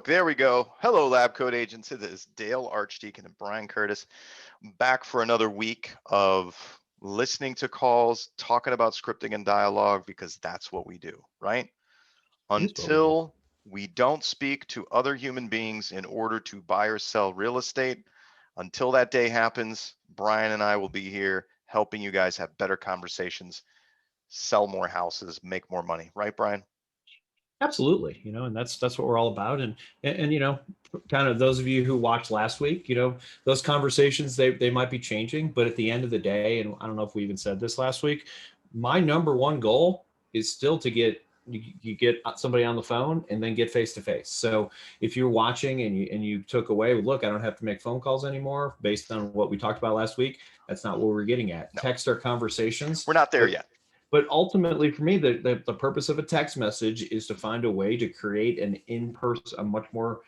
look, there we go. Hello, Lab Code Agents. It is Dale Archdekin and Brian Curtis back for another week of listening to calls, talking about scripting and dialogue, because that's what we do, right? Until we don't speak to other human beings in order to buy or sell real estate, until that day happens, Brian and I will be here helping you guys have better conversations, sell more houses, make more money, right, Brian? Absolutely, and that's what we're all about. And kind of those of you who watched last week, those conversations they might be changing, but at the end of the day, and I don't know if we even said this last week, my number one goal is still to get you get somebody on the phone and then get face to face. So if you're watching and you took away, look, I don't have to make phone calls anymore based on what we talked about last week. That's not what we're getting at. No. Text our conversations. We're not there yet. But ultimately, for me, the purpose of a text message is to find a way to create an in-person, a much more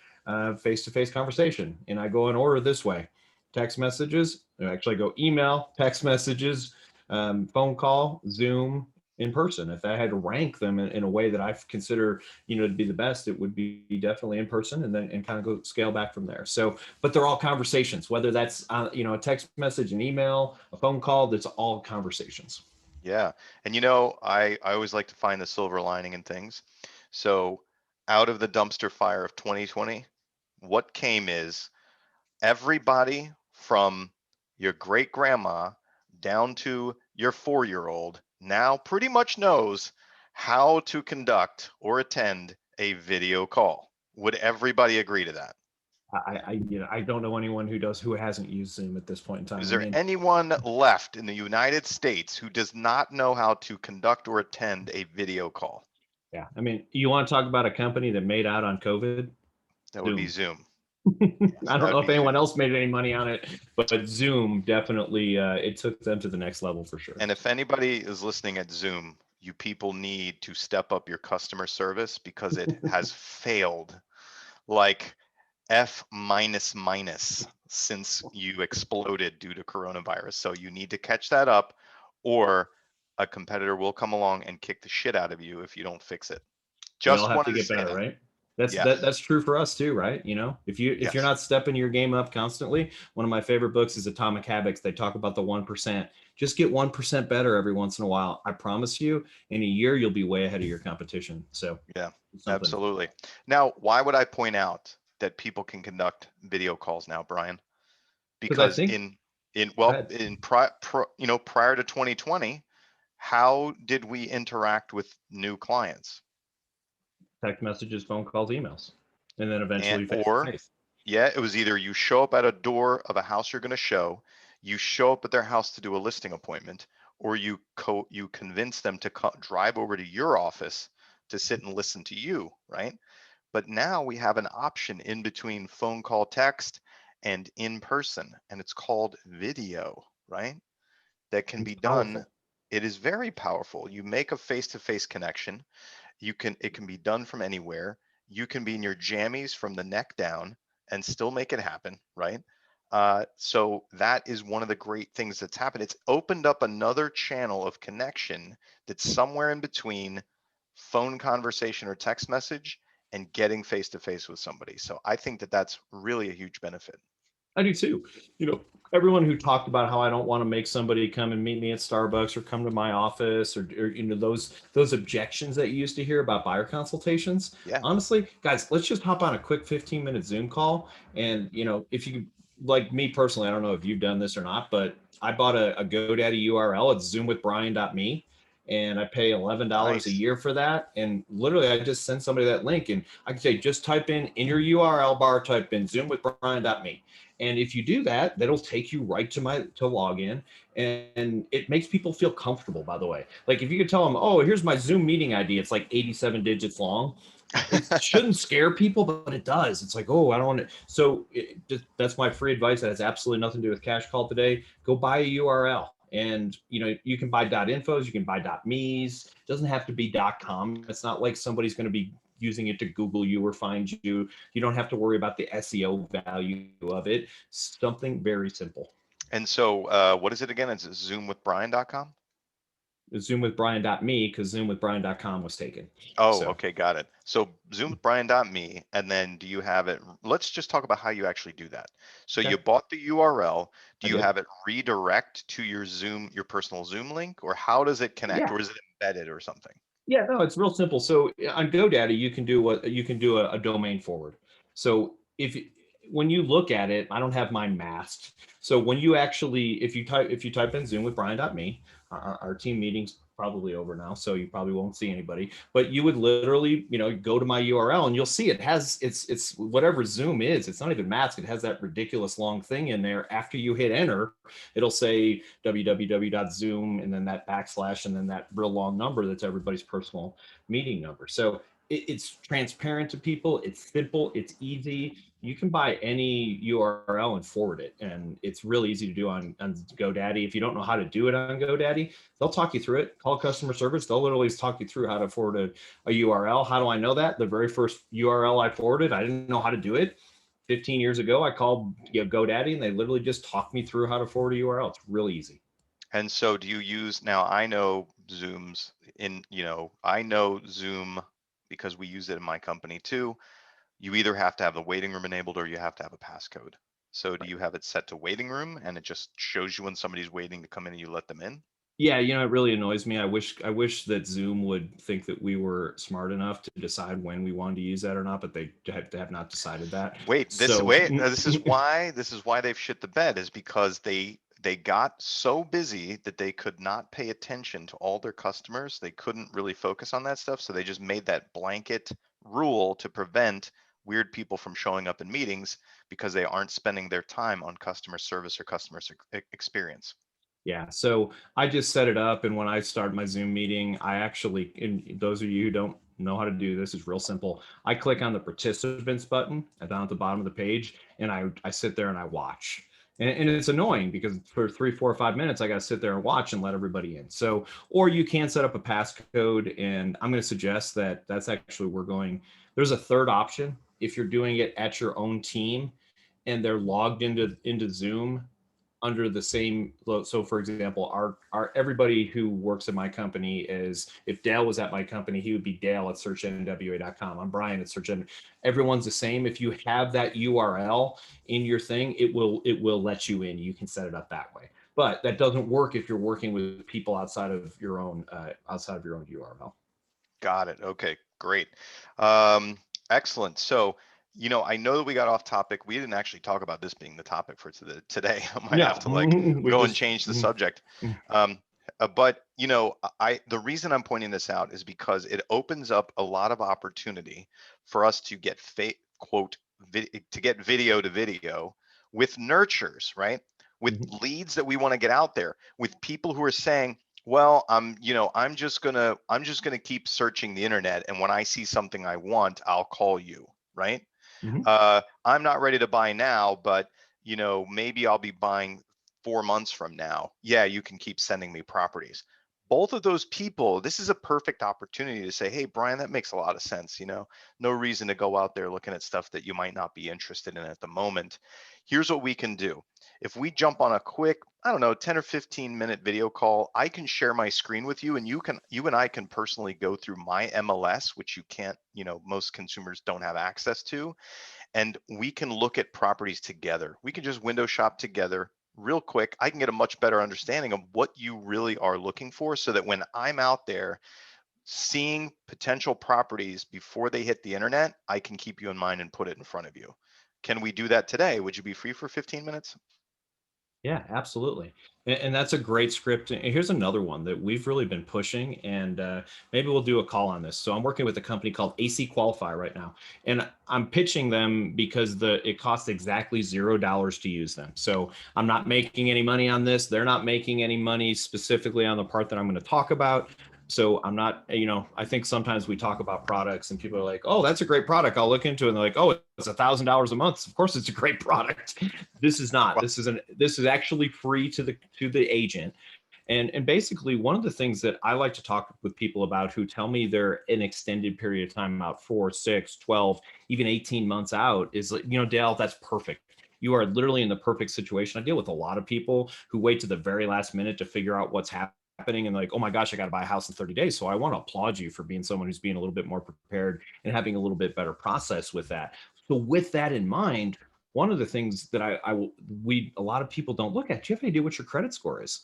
face-to-face conversation. And I go in order this way: text messages. Actually, I go email, text messages, phone call, Zoom, in person. If I had to rank them in a way that I consider, to be the best, it would be definitely in person, and then kind of go scale back from there. So, but they're all conversations, whether that's a text message, an email, a phone call. That's all conversations. Yeah. And I always like to find the silver lining in things. So out of the dumpster fire of 2020, what came is everybody from your great grandma down to your 4-year-old now pretty much knows how to conduct or attend a video call. Would everybody agree to that? I don't know anyone who hasn't used Zoom at this point in time. Is there anyone left in the United States who does not know how to conduct or attend a video call? Yeah. I mean, you want to talk about a company that made out on COVID? That would be Zoom. I don't know if anyone else made any money on it, but Zoom definitely, it took them to the next level for sure. And if anybody is listening at Zoom, you people need to step up your customer service because it has failed like F minus since you exploded due to coronavirus. So you need to catch that up, or a competitor will come along and kick the shit out of you if you don't fix it. We all Just have to wanted to get say better, that. right? That's true for us too, right? If you're Yes. not stepping your game up constantly, one of my favorite books is Atomic Habits. They talk about the 1%. Just get 1% better every once in a while. I promise you, in a year you'll be way ahead of your competition. So Yeah, something. absolutely. Now, why would I point out that people can conduct video calls now, Brian? Because I Because think prior to 2020, how did we interact with new clients? text messages, phone calls, emails, and then eventually face to Or face. yeah, it was either you show up at a door of a house you're going to show, you show up at their house to do a listing appointment, or you convince them to drive over to your office to sit and listen to you, right? But now we have an option in between phone call, text, and in person, and it's called video, right? That can be done. It is very powerful. You make a face-to-face connection. It can be done from anywhere. You can be in your jammies from the neck down and still make it happen, right? So that is one of the great things that's happened. It's opened up another channel of connection that's somewhere in between phone conversation or text message and getting face to face with somebody. So I think that that's really a huge benefit. I do too. Everyone who talked about how I don't want to make somebody come and meet me at Starbucks or come to my office or those objections that you used to hear about buyer consultations. Yeah. Honestly, guys, let's just hop on a quick 15-minute Zoom call. And if you, like me personally, I don't know if you've done this or not, but I bought a GoDaddy URL. It's zoomwithbrian.me. And I pay $11 a Nice. year for that. And literally, I just send somebody that link, and I can say, just type in your URL bar, type in zoomwithbrian.me. And if you do that, that'll take you right to login, and it makes people feel comfortable. By the way, like if you could tell them, oh, here's my Zoom meeting ID, it's like 87 digits long. It shouldn't scare people, but it does. It's like, oh, I don't want to. So that's my free advice. That has absolutely nothing to do with Cash Call today. Go buy a URL. And you can buy .infos, you can buy .me's. It doesn't have to be .com. It's not like somebody's going to be using it to Google you or find you. You don't have to worry about the SEO value of it. Something very simple. And so what is it again? It's zoomwithbrian.com? zoomwithbrian.me, because zoomwithbrian.com was taken. Oh, So okay, got it. So zoomwithbrian.me, and then do you have it? Let's just talk about how you actually do that. So you okay, bought the URL. Do I you did. have it redirect to your your personal Zoom link, or how does it connect, Yeah. or is it embedded or something? Yeah, no, it's real simple. So on GoDaddy, you can do a domain forward. So when you look at it, I don't have mine masked. So when you actually, if you type in Zoom with Brian.me, our team meeting's probably over now, so you probably won't see anybody. But you would literally, go to my URL and you'll see it has it's whatever Zoom is. It's not even masked. It has that ridiculous long thing in there. After you hit enter, it'll say www.zoom and then that backslash and then that real long number that's everybody's personal meeting number. So it's transparent to people. It's simple. It's easy. You can buy any URL and forward it. And it's really easy to do on GoDaddy. If you don't know how to do it on GoDaddy, they'll talk you through it. Call customer service. They'll literally talk you through how to forward a URL. How do I know that? The very first URL I forwarded, I didn't know how to do it. 15 years ago, I called GoDaddy and they literally just talked me through how to forward a URL. It's really easy. And so do you use, now I know I know Zoom because we use it in my company too. You either have to have the waiting room enabled or you have to have a passcode. So do Right. you have it set to waiting room and it just shows you when somebody's waiting to come in and you let them in? Yeah, it really annoys me. I wish that Zoom would think that we were smart enough to decide when we wanted to use that or not, but they have not decided that. So This is why they've shit the bed, is because they got so busy that they could not pay attention to all their customers. They couldn't really focus on that stuff, so they just made that blanket rule to prevent weird people from showing up in meetings because they aren't spending their time on customer service or experience. yeah, so I just set it up, and when I start my Zoom meeting, I actually, and those of you who don't know how to do this, is real simple. I click on the participants button down at the bottom of the page, and I sit there and I watch. And it's annoying because for 3, 4, or 5 minutes, I got to sit there and watch and let everybody in. So, or you can set up a passcode, and I'm going to suggest that that's actually, there's a third option. If you're doing it at your own team and they're logged into Zoom under the same, so for example, our everybody who works at my company is, if Dale was at my company, he would be Dale at searchnwa.com. I'm Brian at search. Everyone's the same. If you have that URL in your thing, it will let you in. You can set it up that way, but that doesn't work if you're working with people outside of your own URL. Got it. Okay, great. Um, Excellent. So, I know that we got off topic. We didn't actually talk about this being the topic for today. I might have Yeah, to like we go and just change the subject. Um, but the reason I'm pointing this out is because it opens up a lot of opportunity for us to get to get video to video with nurtures, right? With leads that we want to get out there, with people who are saying, well, I'm just gonna keep searching the internet, and when I see something I want, I'll call you, right? I'm not ready to buy now, but maybe I'll be buying 4 months from now. Yeah, you can keep sending me properties. Both of those people, this is a perfect opportunity to say, hey, Brian, that makes a lot of sense. No reason to go out there looking at stuff that you might not be interested in at the moment. Here's what we can do. If we jump on a quick, I don't know, 10 or 15-minute video call, I can share my screen with you, and you and I can personally go through my MLS, which you can't, most consumers don't have access to, and we can look at properties together. We can just window shop together real quick. I can get a much better understanding of what you really are looking for, so that when I'm out there seeing potential properties before they hit the internet, I can keep you in mind and put it in front of you. Can we do that today? Would you be free for 15 minutes? Yeah, absolutely. And that's a great script. And here's another one that we've really been pushing, and maybe we'll do a call on this. So I'm working with a company called AC Qualify right now, and I'm pitching them because it costs exactly $0 to use them. So I'm not making any money on this. They're not making any money specifically on the part that I'm going to talk about. So I'm not, I think sometimes we talk about products and people are like, oh, that's a great product, I'll look into it. And they're like, oh, it's $1,000 a month. Of course it's a great product. This is not. Well, This is actually free to the agent. And basically, one of the things that I like to talk with people about who tell me they're an extended period of time out, 4, 6, 12, even 18 months out, is like, Dale, that's perfect. You are literally in the perfect situation. I deal with a lot of people who wait to the very last minute to figure out what's happening happening and like, oh my gosh, I got to buy a house in 30 days. So I want to applaud you for being someone who's being a little bit more prepared and having a little bit better process with that. So with that in mind, one of the things that a lot of people don't look at, do you have any idea what your credit score is?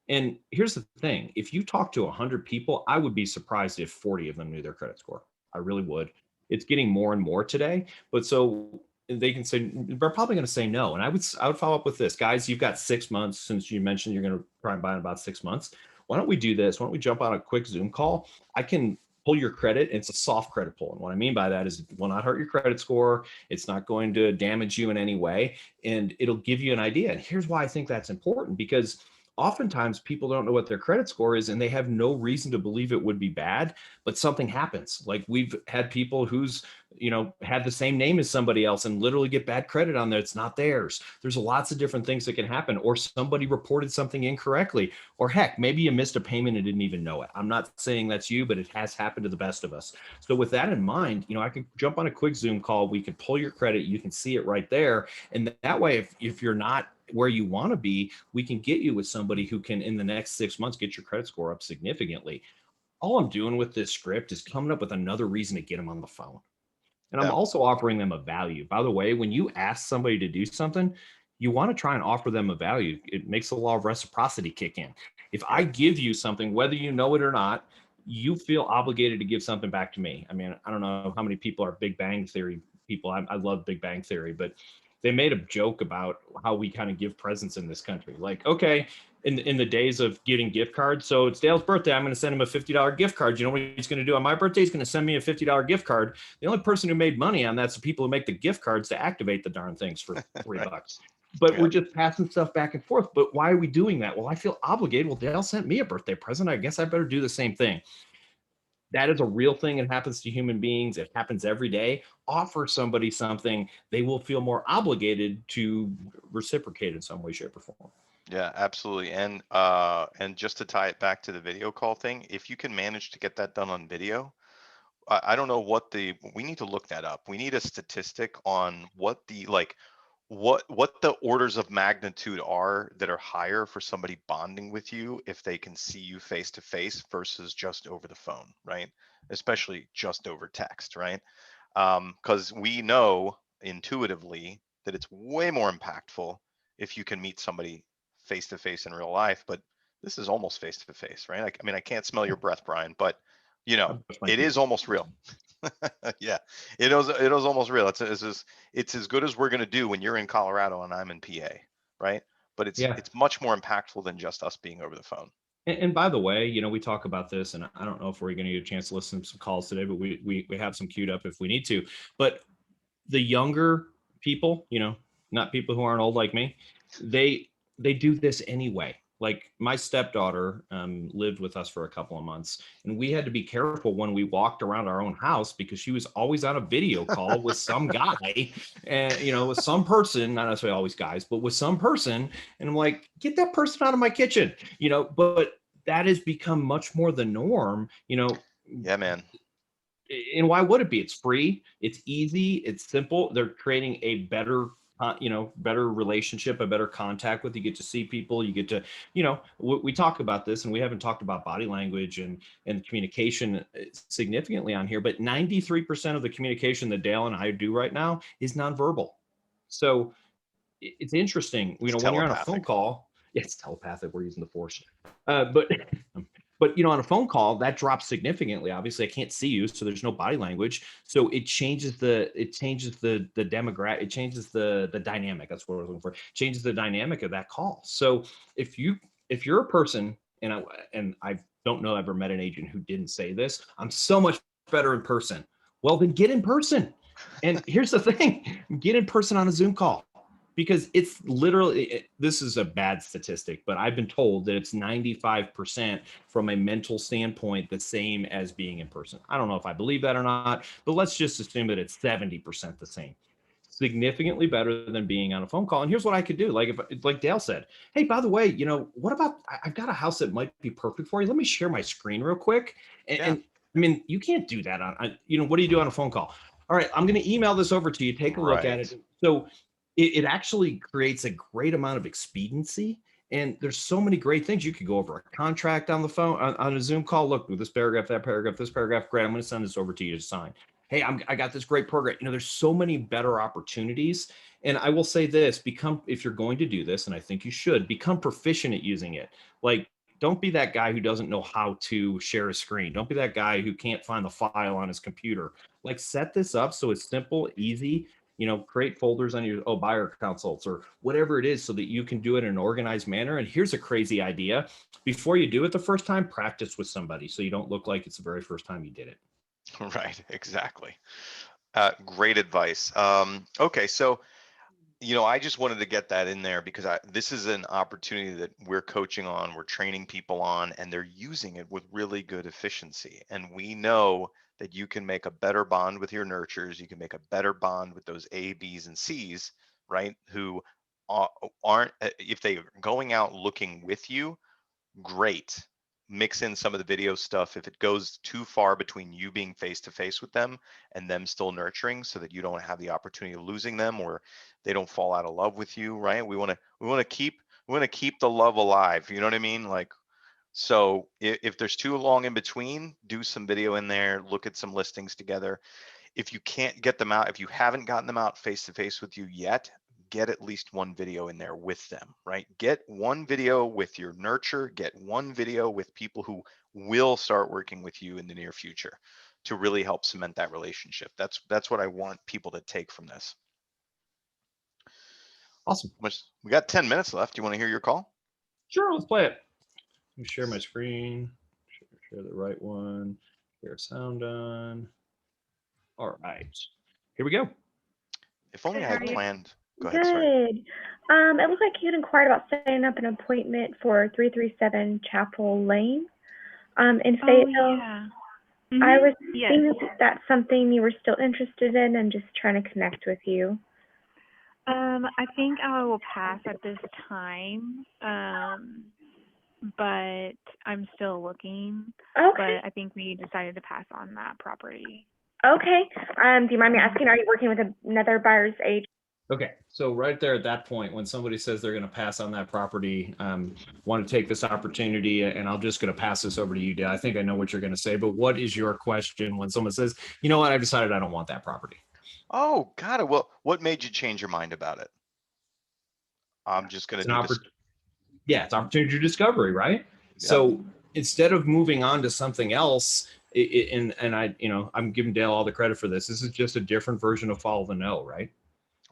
And here's the thing, if you talk to 100 people, I would be surprised if 40 of them knew their credit score. I really would. It's getting more and more today, but so they can say, they're probably going to say no. And I would follow up with this, guys, you've got 6 months since you mentioned you're going to try and buy in about 6 months. Why don't we do this? Why don't we jump on a quick Zoom call? I can pull your credit. It's a soft credit pull. And what I mean by that is it will not hurt your credit score. It's not going to damage you in any way. And it'll give you an idea. And here's why I think that's important, because oftentimes people don't know what their credit score is and they have no reason to believe it would be bad, but something happens. Like we've had people who's, had the same name as somebody else and literally get bad credit on there. It's not theirs. There's lots of different things that can happen, or somebody reported something incorrectly, or heck, maybe you missed a payment and didn't even know it. I'm not saying that's you, but it has happened to the best of us. So with that in mind, I could jump on a quick Zoom call. We could pull your credit. You can see it right there. And that way, if you're not where you want to be, we can get you with somebody who can, in the next 6 months, get your credit score up significantly. All I'm doing with this script is coming up with another reason to get them on the phone. And I'm also offering them a value. By the way, when you ask somebody to do something, you want to try and offer them a value. It makes the law of reciprocity kick in. If I give you something, whether you know it or not, you feel obligated to give something back to me. I mean, I don't know how many people are Big Bang Theory people. I love Big Bang Theory, but they made a joke about how we kind of give presents in this country. Like, okay, in the days of getting gift cards, so it's Dale's birthday, I'm going to send him a $50 gift card. You know what he's going to do on my birthday? He's going to send me a $50 gift card. The only person who made money on that's the people who make the gift cards to activate the darn things for $3. But we're just passing stuff back and forth. But why are we doing that? Well, I feel obligated. Well, Dale sent me a birthday present. I guess I better do the same thing. That is a real thing. It happens to human beings. It happens every day. Offer somebody something, they will feel more obligated to reciprocate in some way, shape, or form. Yeah, absolutely. And just to tie it back to the video call thing, if you can manage to get that done on video, I don't know we need to look that up. We need a statistic on what the orders of magnitude are that are higher for somebody bonding with you if they can see you face to face versus just over the phone, right? Especially just over text, right? Because we know intuitively that it's way more impactful if you can meet somebody face to face in real life. But this is almost face to face, right? I mean, I can't smell your breath, Brian, but it is almost real. Yeah, it is almost real. It's as good as we're going to do when you're in Colorado and I'm in PA, right? But it's much more impactful than just us being over the phone. And by the way, we talk about this, and I don't know if we're going to get a chance to listen to some calls today, but we have some queued up if we need to. But the younger people, not people who aren't old like me, they do this anyway. Like my stepdaughter lived with us for a couple of months, and we had to be careful when we walked around our own house because she was always on a video call with some guy, and with some person, not necessarily always guys, but with some person. And I'm like, get that person out of my kitchen, but that has become much more the norm, Yeah, man. And why would it be? It's free, it's easy, it's simple. They're creating a better better relationship, a better contact with. You get to see people, you get to, we talk about this, and we haven't talked about body language and communication significantly on here, but 93% of the communication that Dale and I do right now is nonverbal. So it's interesting, when you're on a phone call, it's telepathic, we're using the force. But on a phone call, that drops significantly. Obviously, I can't see you, so there's no body language. So it changes the demographic. It changes the dynamic. That's what we're looking for. It changes the dynamic of that call. So if you're a person, and I don't know, I've ever met an agent who didn't say this, I'm so much better in person. Well, then get in person. And here's the thing: get in person on a Zoom call. Because it's literally, this is a bad statistic, but I've been told that it's 95% from a mental standpoint the same as being in person. I don't know if I believe that or not, but let's just assume that it's 70% the same. Significantly better than being on a phone call. And here's what I could do. Like Dale said, hey, by the way, what about, I've got a house that might be perfect for you. Let me share my screen real quick. And I mean, you can't do that on, what do you do on a phone call? All right, I'm going to email this over to you. Take a look at it. So it actually creates a great amount of expediency, And there's so many great things. You could go over a contract on the phone, on a Zoom call. Look, this paragraph, that paragraph, this paragraph. Great. I'm going to send this over to you to sign. Hey, I got this great program. There's so many better opportunities. And I will say this, if you're going to do this, and I think you should, become proficient at using it. Like, don't be that guy who doesn't know how to share a screen. Don't be that guy who can't find the file on his computer. Like, set this up so it's simple, easy. Create folders on your buyer consults or whatever it is so that you can do it in an organized manner. And here's a crazy idea. Before you do it the first time, practice with somebody so you don't look like it's the very first time you did it. Right, exactly. Great advice. Okay, so I just wanted to get that in there because this is an opportunity that we're coaching on, we're training people on, and they're using it with really good efficiency. And we know that you can make a better bond with your nurturers. You can make a better bond with those A, Bs, and Cs, right? Who aren't, if they're going out looking with you, great. Mix in some of the video stuff if it goes too far between you being face to face with them and them still nurturing, so that you don't have the opportunity of losing them or they don't fall out of love with you, right? We want to keep the love alive. You know what I mean? Like, so if there's too long in between, do some video in there, look at some listings together. If you can't get them out, if you haven't gotten them out face to face with you yet, get at least one video in there with them, right? Get one video with your nurture, get one video with people who will start working with you in the near future to really help cement that relationship. That's what I want people to take from this. Awesome. We got 10 minutes left. Do you want to hear your call? Sure, let's play it. Let me share my screen, share the right one, share sound on. All right, here we go. If only I had planned. Go Good. ahead, sorry. It looks like you'd inquired about setting up an appointment for 337 Chapel Lane in Fayetteville. Oh, yeah. Mm-hmm. I was thinking that's something you were still interested in and just trying to connect with you. I think I will pass at this time, but I'm still looking. Okay. But I think we decided to pass on that property. Okay. Do you mind me asking, are you working with another buyer's agent? Okay, so right there at that point, when somebody says they're going to pass on that property, want to take this opportunity, and I'm just going to pass this over to you, Dad. I think I know what you're going to say, but what is your question when someone says, you know what, I've decided I don't want that property? Oh, got it. Well, what made you change your mind about it? I'm just going to do this. Yeah, it's opportunity discovery, right? Yeah. So instead of moving on to something else, and I'm giving Dale all the credit for this. This is just a different version of follow the no, right?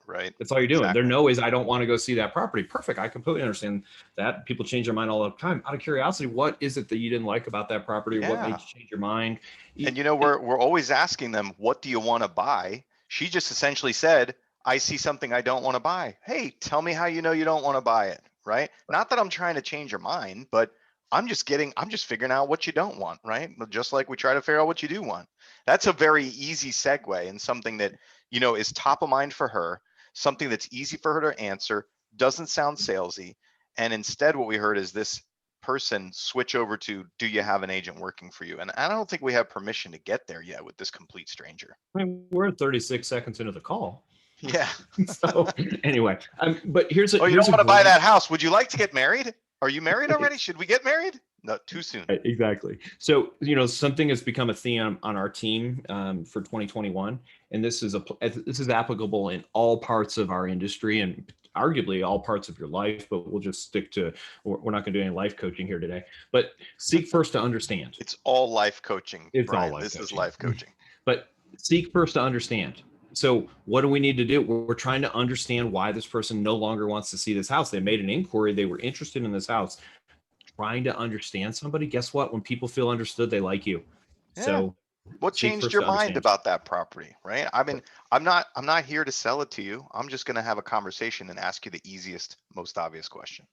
Right. That's all you're doing. Exactly. Their no is I don't want to go see that property. Perfect. I completely understand that. People change their mind all the time. Out of curiosity, what is it that you didn't like about that property? Yeah. What made you change your mind? And we're always asking them, what do you want to buy? She just essentially said, I see something I don't want to buy. Hey, tell me how you know you don't want to buy it, right? Not that I'm trying to change your mind, but I'm just figuring out what you don't want, right? Just like we try to figure out what you do want. That's a very easy segue and something that, is top of mind for her, something that's easy for her to answer, doesn't sound salesy. And instead what we heard is this person switch over to, do you have an agent working for you? And I don't think we have permission to get there yet with this complete stranger. I mean, we're 36 seconds into the call. Yeah. So anyway, but here's a. Oh, you don't want to buy that house. Would you like to get married? Are you married already? Should we get married? No, too soon. Exactly. So, something has become a theme on our team for 2021, and this is applicable in all parts of our industry and arguably all parts of your life, but we'll just stick to, we're not going to do any life coaching here today, but seek first to understand. It's all life coaching. It's Brian. all life This coaching. is life coaching. But seek first to understand. So what do we need to do? We're trying to understand why this person no longer wants to see this house. They made an inquiry. They were interested in this house. Trying to understand somebody. Guess what? When people feel understood, they like you. Yeah. So what changed your mind about that property, right? I'm not here to sell it to you. I'm just going to have a conversation and ask you the easiest, most obvious question.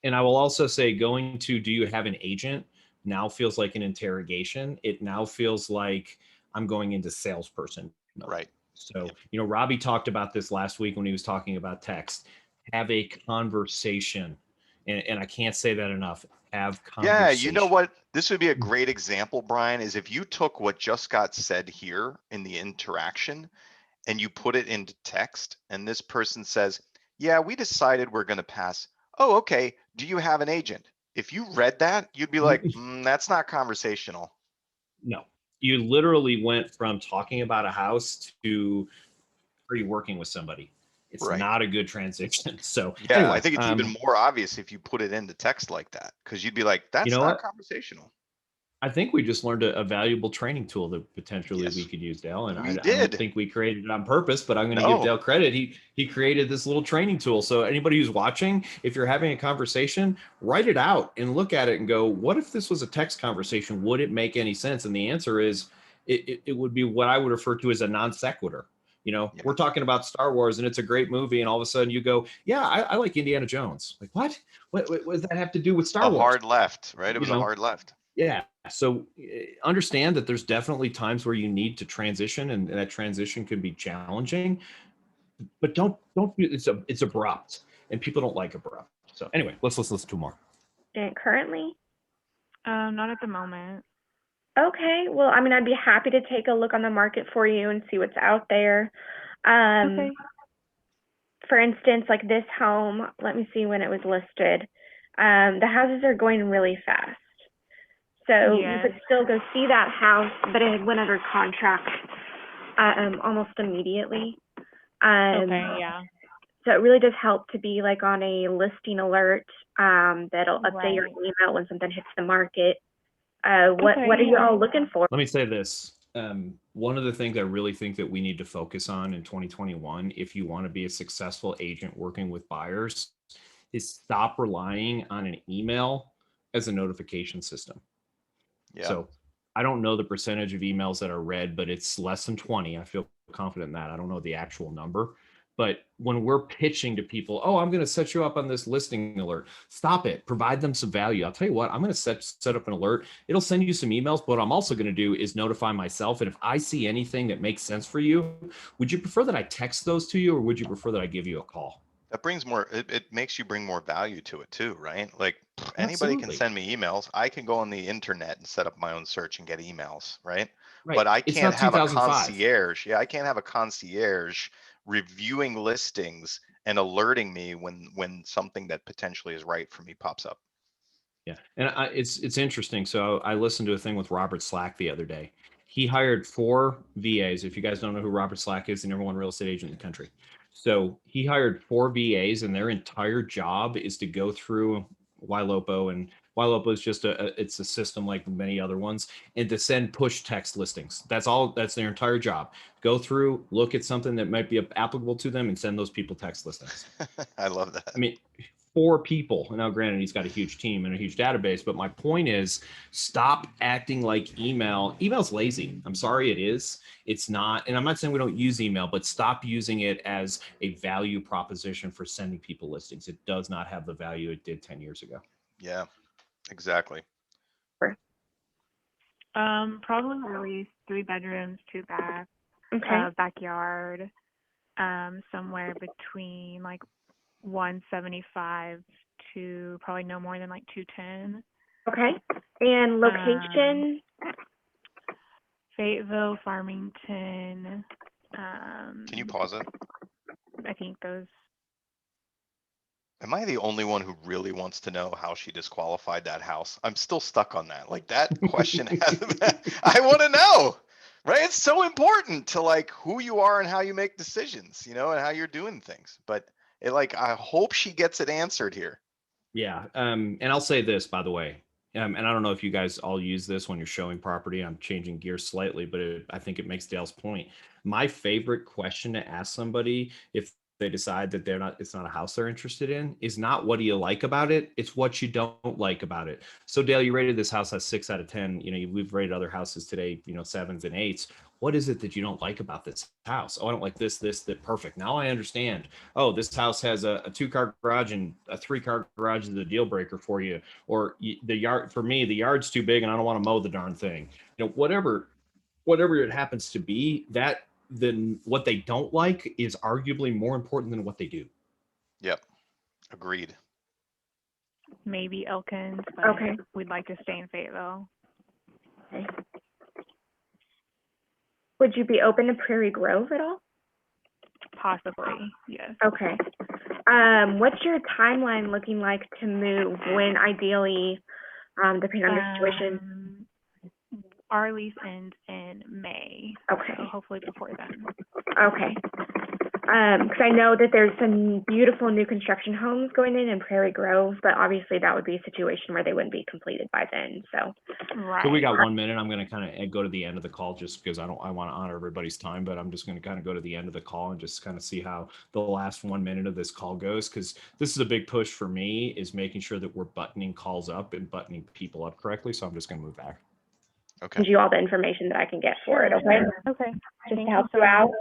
And I will also say, going to, do you have an agent, now feels like an interrogation. It now feels like I'm going into salesperson mode. Right. So, Robbie talked about this last week when he was talking about text. Have a conversation. And I can't say that enough. Have conversation. Yeah, you know what? This would be a great example, Brian, is if you took what just got said here in the interaction and you put it into text, and this person says, yeah, we decided we're going to pass. Oh, okay. do you have an agent? If you read that, you'd be like, that's not conversational. No, you literally went from talking about a house to, are you working with somebody? It's Right. not a good transition. So Yeah, anyway, I think it's even more obvious if you put it into text like that, because you'd be like, you that's know not what? conversational. I think we just learned a valuable training tool that potentially we Yes, could use, Dale. And we I don't did. think we created it on purpose, but I'm going to give No, Dale credit. He created this little training tool. So anybody who's watching, if you're having a conversation, write it out and look at it and go, what if this was a text conversation? Would it make any sense? And the answer is, it would be what I would refer to as a non sequitur. You know, Yeah. we're talking about Star Wars and it's a great movie. And all of a sudden you go, yeah, I like Indiana Jones. Like, what? What does that have to do with Star a Wars? hard left, right? It You was know? a hard left. Yeah. So understand that there's definitely times where you need to transition, and that transition can be challenging, but don't it's abrupt, and people don't like abrupt. So anyway, let's listen to more. And currently? Not at the moment. Okay. Well, I mean, I'd be happy to take a look on the market for you and see what's out there. Okay. For instance, like this home, let me see when it was listed. The houses are going really fast. So you Yes. could still go see that house, but it went under contract almost immediately. Okay, yeah. So it really does help to be like on a listing alert that'll update your Right. email when something hits the market. What Okay, are you yeah. all looking for? Let me say this. One of the things I really think that we need to focus on in 2021, if you want to be a successful agent working with buyers, is stop relying on an email as a notification system. Yeah. So I don't know the percentage of emails that are read, but it's less than 20. I feel confident in that. I don't know the actual number. But when we're pitching to people, oh, I'm going to set you up on this listing alert, stop it. Provide them some value. I'll tell you what, I'm going to set up an alert. It'll send you some emails. But what I'm also going to do is notify myself. And if I see anything that makes sense for you, would you prefer that I text those to you, or would you prefer that I give you a call? That brings more, it makes you bring more value to it too, right? Like anybody can Absolutely. send me emails. I can go on the internet and set up my own search and get emails, right? Right. But I It's can't not have a 2005. concierge. Yeah, I can't have a concierge reviewing listings and alerting me when something that potentially is right for me pops up. Yeah, and it's interesting. So I listened to a thing with Robert Slack the other day. He hired 4 VAs. If you guys don't know who Robert Slack is, the #1 real estate agent in the country. So he hired 4 VAs, and their entire job is to go through YLOPO, and YLOPO is just it's a system like many other ones, and to send push text listings. That's all. That's their entire job. Go through, look at something that might be applicable to them, and send those people text listings. I love that. I mean, 4 people. Now, granted, he's got a huge team and a huge database, but my point is stop acting like email. Email's lazy. I'm sorry, it is. It's not. And I'm not saying we don't use email, but stop using it as a value proposition for sending people listings. It does not have the value it did 10 years ago. Yeah, exactly. Probably at least 3 bedrooms, 2 baths, Okay. backyard, somewhere between like 175 to probably no more than like 210. Okay. And location? Fayetteville, Farmington. Can you pause it? I think those. Am I the only one who really wants to know how she disqualified that house? I'm still stuck on that. Like that question I want to know, right? It's so important to like who you are and how you make decisions, and how you're doing things. But I hope she gets it answered here. Yeah. And I'll say this, by the way, and I don't know if you guys all use this when you're showing property. I'm changing gears slightly, but I think it makes Dale's point. My favorite question to ask somebody if they decide that it's not a house they're interested in, is not what do you like about it? It's what you don't like about it. So Dale, you rated this house as 6 out of 10. We've rated other houses today, 7s and 8s. What is it that you don't like about this house? Oh, I don't like this, that. Perfect. Now I understand. Oh, this house has a 2-car garage and a 3-car garage is a deal breaker for you. Or the yard, for me, the yard's too big and I don't want to mow the darn thing. Whatever it happens to be, then what they don't like is arguably more important than what they do. Yep. Agreed. Maybe Elkins, but Okay. we'd like to stay in Fayetteville. Okay. Would you be open to Prairie Grove at all? Possibly, yes. Okay. What's your timeline looking like to move? When ideally, depending on your situation? Our lease ends in May. Okay. So hopefully before then. Okay. Because I know that there's some beautiful new construction homes going in Prairie Grove, but obviously that would be a situation where they wouldn't be completed by then. So, Right. So we got 1 minute. I'm going to kind of go to the end of the call just because I want to honor everybody's time, but I'm just going to kind of go to the end of the call and just kind of see how the last 1 minute of this call goes. Because this is a big push for me, is making sure that we're buttoning calls up and buttoning people up correctly. So I'm just going to move back. Okay. send you all the information that I can get for it. Okay. Okay. Just Thank to help so you out. much.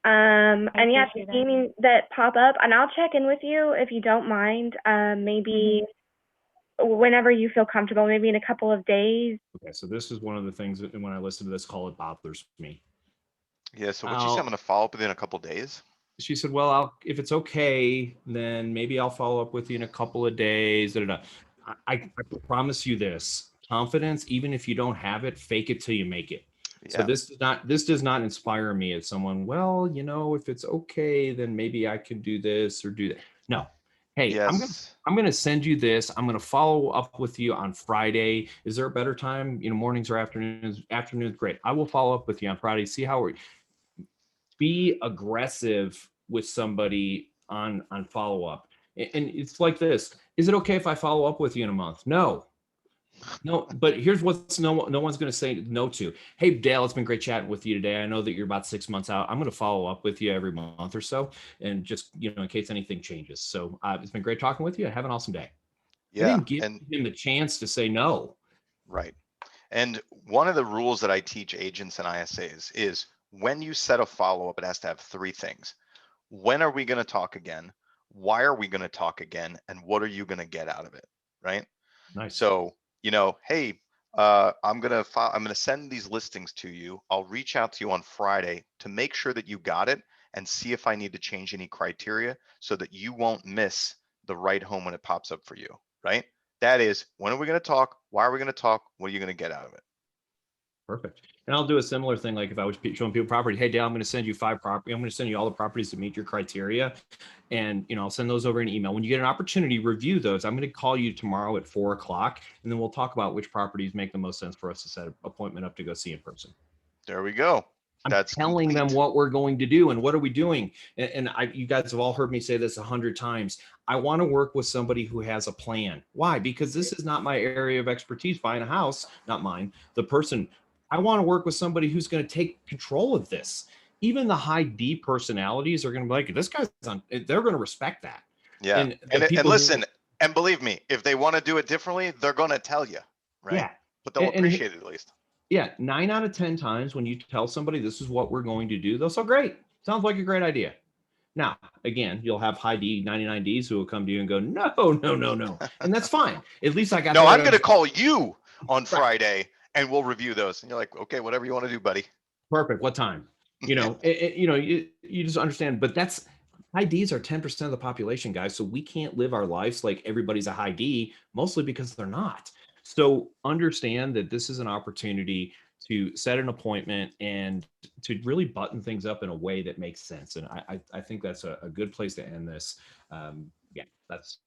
And yeah, appreciate it. anything that pop up, and I'll check in with you if you don't mind. Maybe whenever you feel comfortable, maybe in a couple of days. Okay. So this is one of the things that when I listen to this call, it bothers me. Yeah. So what you say? I'm going to follow up within a couple days. She said, well, if it's okay, then maybe I'll follow up with you in a couple of days. Da, da, da. I promise you this confidence, even if you don't have it, fake it till you make it. Yeah. So this does not inspire me as someone, well, if it's okay, then maybe I can do this or do that. No. Hey, Yes. I'm gonna send you this. I'm gonna follow up with you on Friday. Is there a better time? Mornings or afternoons? Afternoons, great. I will follow up with you on Friday. See how be aggressive with somebody on follow up. And it's like this. Is it okay if I follow up with you in a month? No. But here's what no one's going to say no to. Hey, Dale, it's been great chatting with you today. I know that you're about 6 months out. I'm going to follow up with you every month or so, and just in case anything changes. So it's been great talking with you. Have an awesome day. Yeah. I didn't give And him the chance to say no. right. And one of the rules that I teach agents and ISAs is when you set a follow-up, it has to have three things. When are we going to talk again? Why are we going to talk again? And what are you going to get out of it? Right. Nice. So, hey, I'm going to send these listings to you. I'll reach out to you on Friday to make sure that you got it and see if I need to change any criteria so that you won't miss the right home when it pops up for you. Right. That is, when are we going to talk? Why are we going to talk? What are you going to get out of it? Perfect. And I'll do a similar thing. Like if I was showing people property, hey, Dale, I'm going to send you 5 property. I'm going to send you all the properties that meet your criteria. And, I'll send those over in email. When you get an opportunity, review those. I'm going to call you tomorrow at 4:00, and then we'll talk about which properties make the most sense for us to set an appointment up to go see in person. There we go. That's telling them what we're going to do and what are we doing. And you guys have all heard me say this 100 times. I want to work with somebody who has a plan. Why? Because this is not my area of expertise. Buying a house, not mine. The person. I want to work with somebody who's going to take control of this. Even the high D personalities are going to be like, this guy's on. They're going to respect that. Yeah. And listen, and believe me, if they want to do it differently, they're going to tell you. Right. Yeah. But they'll appreciate it at least. Yeah. 9 out of 10 times when you tell somebody this is what we're going to do, they'll say, great. Sounds like a great idea. Now, again, you'll have high D 99Ds who will come to you and go, no. And that's fine. At least I got. No, I'm going to call you on Friday and we'll review those. And you're like, okay, whatever you want to do, buddy. Perfect. What time? You just understand, but that's high Ds are 10% of the population, guys. So we can't live our lives like everybody's a high D, mostly because they're not. So understand that this is an opportunity to set an appointment and to really button things up in a way that makes sense. And I think that's a good place to end this. Yeah, that's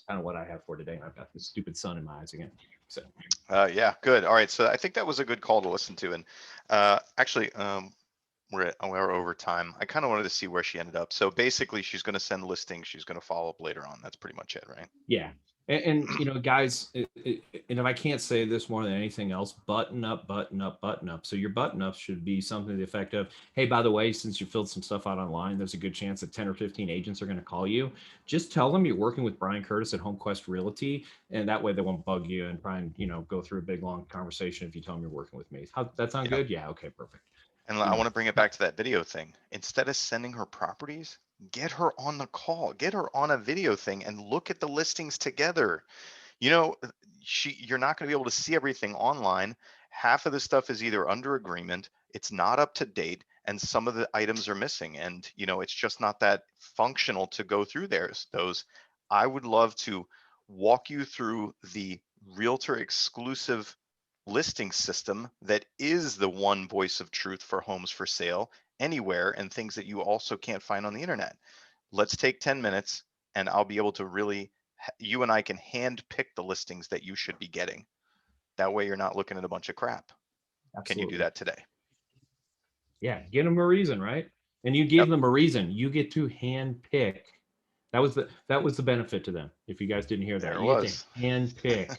kind of what I have for today. I've got this stupid sun in my eyes again. So yeah, good. All right. So I think that was a good call to listen to. And actually, we're over time. I kind of wanted to see where she ended up. So basically she's going to send listings. She's going to follow up later on. That's pretty much it, right? Yeah. And guys, and if I can't say this more than anything else, button up. So your button up should be something to the effect of, hey, by the way, since you filled some stuff out online, there's a good chance that 10 or 15 agents are going to call you. Just tell them you're working with Brian Curtis at HomeQuest Realty, and that way they won't bug you and try and go through a big long conversation if you tell them you're working with me. How that sound good? Yeah. Okay. Perfect. And I want to bring it back to that video thing. Instead of sending her properties, get her on the call, get her on a video thing and look at the listings together. You're not going to be able to see everything online. Half of the stuff is either under agreement, it's not up to date, and some of the items are missing. And, it's just not that functional to go through those. I would love to walk you through the realtor exclusive listing system that is the one voice of truth for homes for sale anywhere and things that you also can't find on the internet. Let's take 10 minutes. and I'll be able to really, you and I can hand pick the listings that you should be getting. That way you're not looking at a bunch of crap. Can you do Absolutely. that today? Yeah, get them a reason, right? And you give them a reason. You get to hand pick. That was the benefit to them. If you guys didn't hear that, There you get was. to hand pick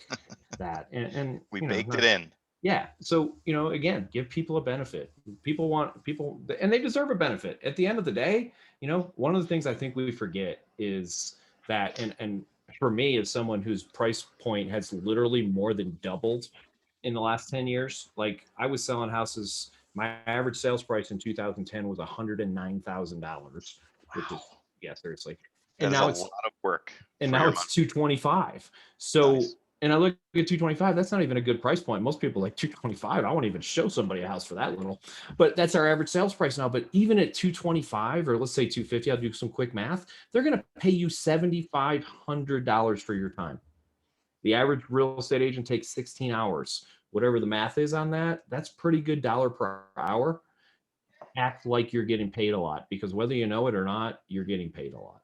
that, and We you know, baked it in. yeah. So, you know, again, give people a benefit. People want people, and they deserve a benefit. At the end of the day, you know, one of the things I think we forget is that, and for me, as someone whose price point has literally more than doubled in the last 10 years, like I was selling houses, my average sales price in 2010 was $109,000, which is, yeah, seriously. That And is a now lot of work and for now your it's money. 225. So, Nice. and I look at 225, that's not even a good price point. Most people like 225. I won't even show somebody a house for that little, but that's our average sales price now. But even at 225, or let's say 250, I'll do some quick math. They're going to pay you $7,500 for your time. The average real estate agent takes 16 hours. Whatever the math is on that, that's pretty good dollar per hour. Act like you're getting paid a lot, because whether you know it or not, you're getting paid a lot.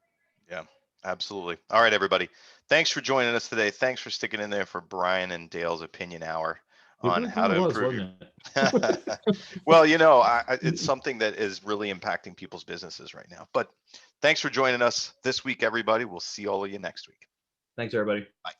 Yeah, absolutely. All right, everybody. Thanks for joining us today. Thanks for sticking in there for Brian and Dale's opinion hour on how to improve your. Wasn't it? Well, you know, it's something that is really impacting people's businesses right now. But thanks for joining us this week, everybody. We'll see all of you next week. Thanks, everybody. Bye.